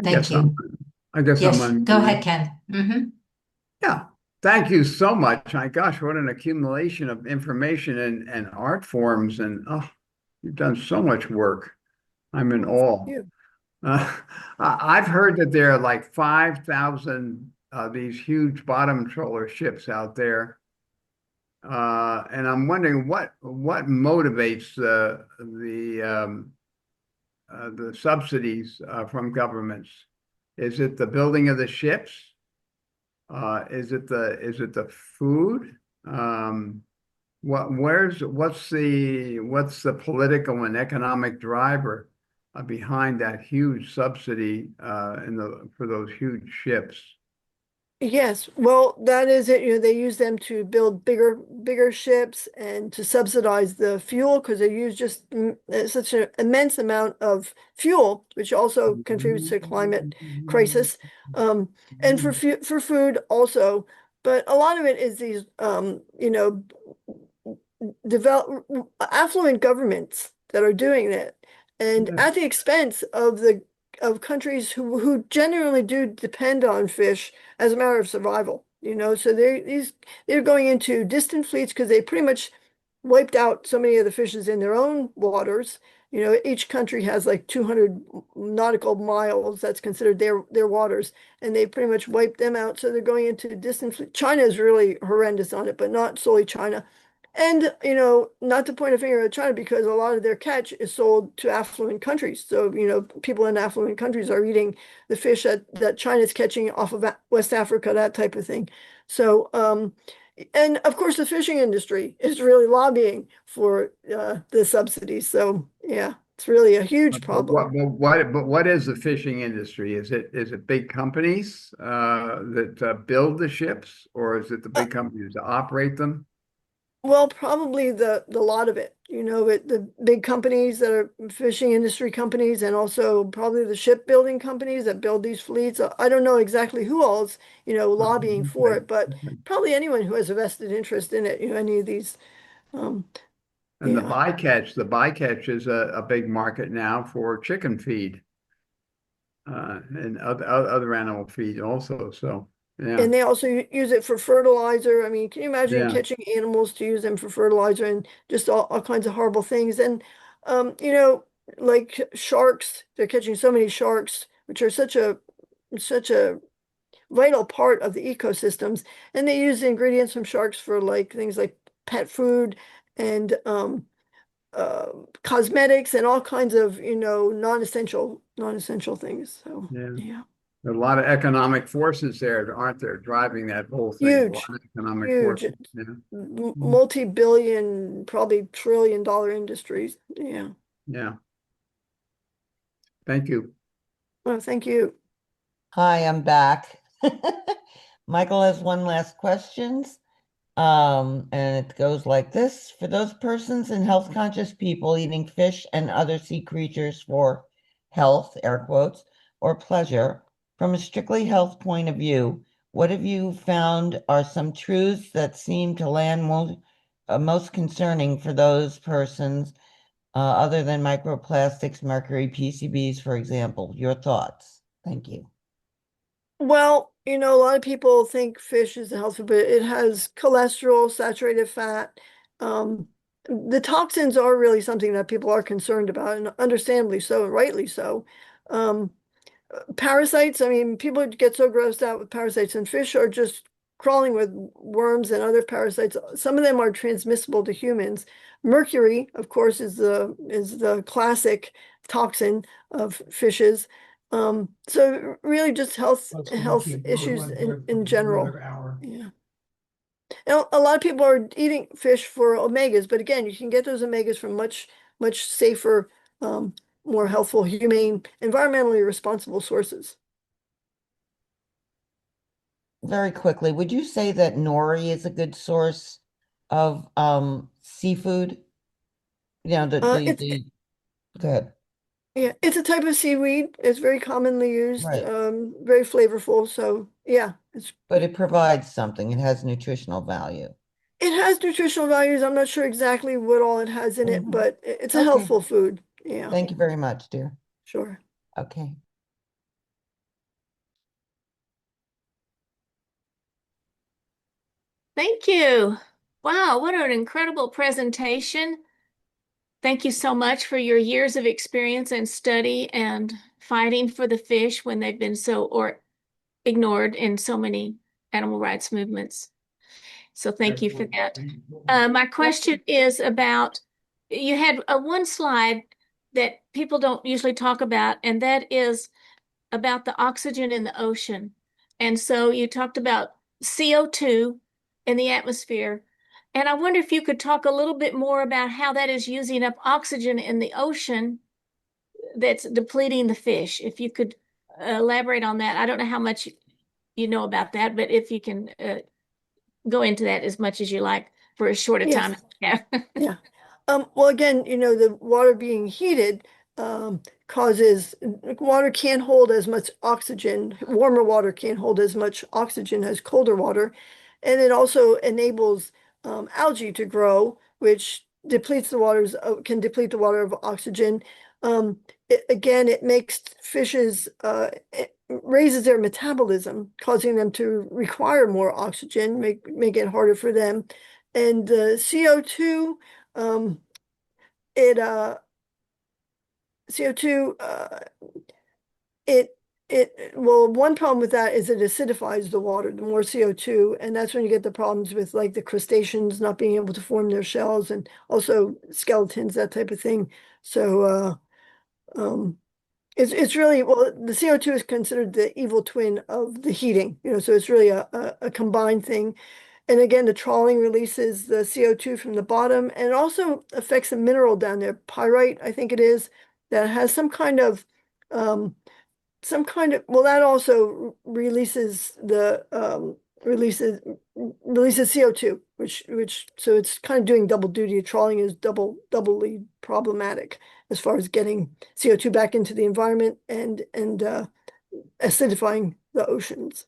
Thank you. I guess I'm Yes, go ahead, unmuted. Ken. Yeah. Thank you so much. My gosh, what an accumulation of information and art forms. And oh, you've done so much work. I'm in awe. Yeah. I've heard that there are like 5,000 these huge bottom trawler ships out there. And I'm wondering what motivates the subsidies from governments. Is it the building of the ships? Is it the food? What's the political and economic driver behind that huge subsidy for those huge ships? Yes, well, that is it. They use them to build bigger ships and to subsidize the fuel because they use just such an immense amount of fuel, which also contributes to climate crisis. And for food also, but a lot of it is these develop affluent governments that are doing it, and Yeah. at the expense of the countries who genuinely do depend on fish as a matter of survival. So they're going into distant fleets because they pretty much wiped out so many of the fishes in their own waters. Each country has like 200 nautical miles that's considered their waters, and they pretty much wiped them out. So they're going into distant fleet. China is really horrendous on it, but not solely China. And, not to point a finger at China because a lot of their catch is sold to affluent countries. So, people in affluent countries are eating the fish that China's catching off of West Africa, that type of thing. So, and of course, the fishing industry is really lobbying for the subsidies. So, yeah, it's really a huge But problem. what is the fishing industry? Is it big companies that build the ships, or is it the big companies that operate them? Well, probably the lot of it, the big companies that are fishing industry companies and also probably the shipbuilding companies that build these fleets. I don't know exactly who all's, lobbying for Okay. it, but probably anyone who has a vested interest in it, any of these. Um, And yeah. the bycatch is a big market now for chicken feed and other animal feed also. So yeah, And they also use it for fertilizer. I mean, can you imagine yeah. catching animals to use them for fertilizer and just all kinds of horrible things? And, like sharks, they're catching so many sharks, which are such a vital part of the ecosystems. And they use the ingredients from sharks for like things like pet food and uh, cosmetics and all kinds of, non-essential things. So, Yeah. yeah, There are a lot of economic forces there, aren't there, driving that whole thing? A lot huge. of economic Huge. forces. Yeah. Multi-billion, probably trillion-dollar industries. Yeah. Yeah. Thank you. Well, thank you. Hi, I'm back. Michael has one last questions. And it goes like this. For those persons and health conscious people eating fish and other sea creatures for health, air quotes, or pleasure, from a strictly health point of view, what have you found are some truths that seem to land most concerning for those persons, other than microplastics, mercury, PCBs, for example? Your thoughts. Thank you. Well, a lot of people think fish is a health food, but it has cholesterol, saturated fat. The toxins are really something that people are concerned about, and understandably so, and rightly so. Um, Parasites, I mean, people get so grossed out with parasites, and fish are just crawling with worms and other parasites. Some of them are transmissible to humans. Mercury, of course, is the classic toxin of fishes. So really just health issues in general. Yeah. And a lot of people are eating fish for omegas, but again, you can get those omegas from much safer, um, more healthful, humane, environmentally responsible sources. Very quickly, would you say that nori is a good source of seafood? You know, It's Good. Yeah, it's a type of seaweed. It's very commonly used, Right. very flavorful. So yeah, But it provides something. It has nutritional value. it has nutritional values. I'm not sure exactly what all it has in it, Mhm. but it's a Okay. healthful food. Yeah, Thank you very much, dear. sure. Okay. Thank you. Wow, what an incredible presentation. Thank you so much for your years of experience and study and fighting for the fish when they've been or ignored in so many animal rights movements. So thank you for that. My question is about, you had one slide that people don't usually talk about, and that is about the oxygen in the ocean. And so you talked about CO2 in the atmosphere. And I wonder if you could talk a little bit more about how that is using up oxygen in the ocean that's depleting the fish. If you could elaborate on that. I don't know how much you know about that, but if you can go into that as much as you like for as short a time as you have. Yeah. Well, again, the water being heated causes water can't hold as much oxygen. Warmer water can't hold as much oxygen as colder water. And it also enables algae to grow, which depletes the waters can deplete the water of oxygen. It makes fishes it raises their metabolism, causing them to require more oxygen, make it harder for them. And the CO2, it CO2, well, one problem with that is it acidifies the water, the more CO2, and that's when you get the problems with like the crustaceans not being able to form their shells and also skeletons, that type of thing. So it's really, well, the CO2 is considered the evil twin of the heating, so it's really a combined thing. And again, the trawling releases the CO2 from the bottom, and it also affects a mineral down there, pyrite, I think it is, that has some kind of, well, that also releases releases CO2, so it's kind of doing double duty. Trawling is doubly problematic as far as getting CO2 back into the environment and acidifying the oceans.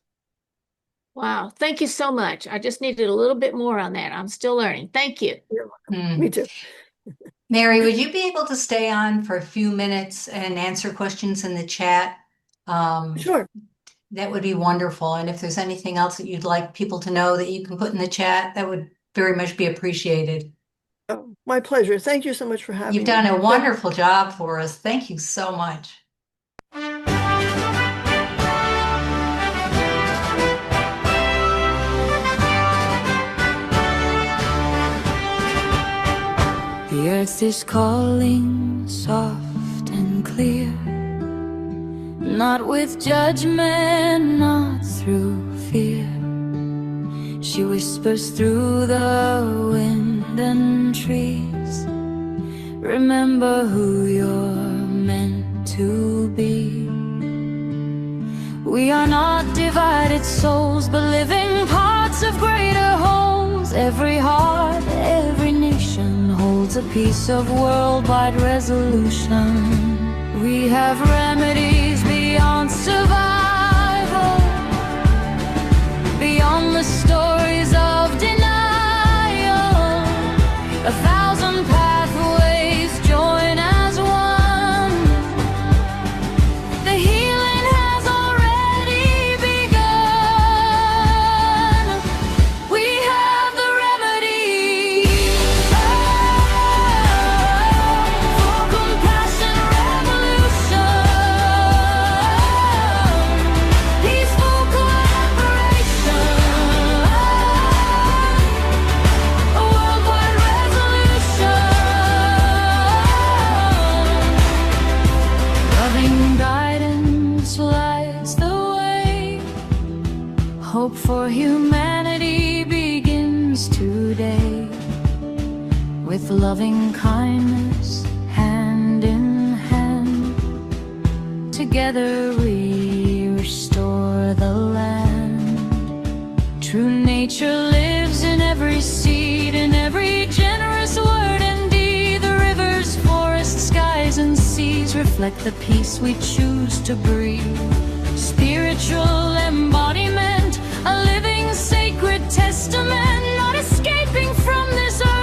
Wow, thank you so much. I just needed a little bit more on that. I'm still learning. Thank you. You're welcome. Me too. Mary, would you be able to stay on for a few minutes and answer questions in the chat? Sure. That would be wonderful. And if there's anything else that you'd like people to know that you can put in the chat, that would very much be appreciated. Oh, my pleasure. Thank you so much for having me. You've done a wonderful job for us. Thank you so much. The earth is calling soft and clear, not with judgment, not through fear. She whispers through the wind and trees, remember who you're meant to be. We are not divided souls, but living parts of greater wholes. Every heart, every nation holds a piece of worldwide resolution. We have remedies beyond survival, beyond the stories of denial. 1,000 pathways join as one. The healing has already begun. We have the remedy for compassion revolution, peaceful collaboration, a worldwide resolution. Loving guidance lights the way. Hope for humanity begins today. With loving kindness, hand in hand, together we restore the land. True nature lives in every seed, in every generous word and deed. The rivers, forests, skies, and reflect the peace we choose to breathe. Spiritual embodiment, a living sacred testament, not escaping from this earth.